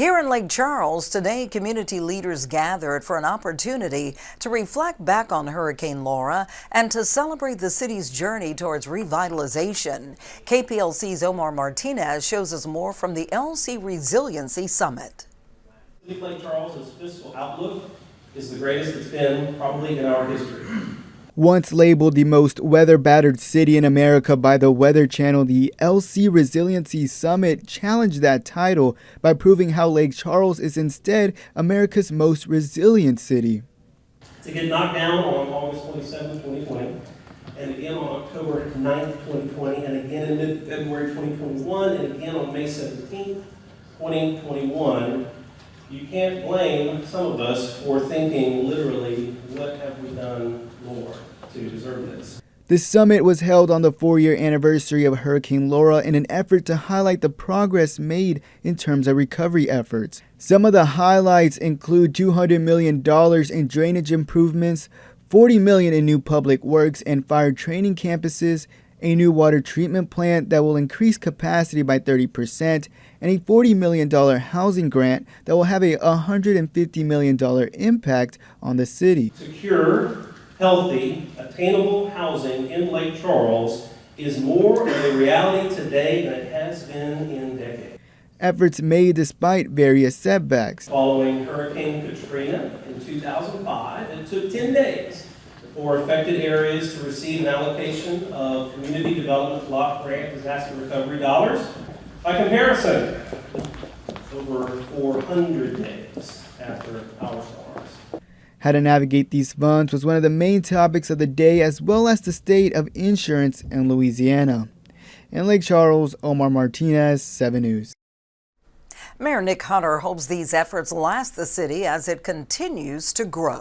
Here in Lake Charles, today community leaders gathered for an opportunity to reflect back on Hurricane Laura and to celebrate the city's journey towards revitalization. KPLC's Omar Martinez shows us more from the LC Resiliency Summit. Lake Charles's fiscal outlook is the greatest it's been probably in our history. Once labeled the most weather-battered city in America by the Weather Channel, the LC Resiliency Summit challenged that title by proving how Lake Charles is instead America's most resilient city. To get knocked down on August 27, 2020, and again on October 9, 2020, and again in mid-February 2021, and again on May 17, 2021, you can't blame some of us for thinking literally, what have we done more to deserve this? This summit was held on the 4-year anniversary of Hurricane Laura in an effort to highlight the progress made in terms of recovery efforts. Some of the highlights include $200 million in drainage improvements, $40 million in new public works and fire training campuses, a new water treatment plant that will increase capacity by 30%, and a $40 million housing grant that will have a $150 million impact on the city. Secure, healthy, attainable housing in Lake Charles is more of a reality today than it has been in decades. Efforts made despite various setbacks. Following Hurricane Katrina in 2005, it took 10 days for affected areas to receive an allocation of Community Development Block Grant Disaster Recovery dollars. By comparison, over 400 days after our storms. How to navigate these funds was one of the main topics of the day, as well as the state of insurance in Louisiana. In Lake Charles, Omar Martinez, 7 News. Mayor Nick Hunter hopes these efforts last the city as it continues to grow.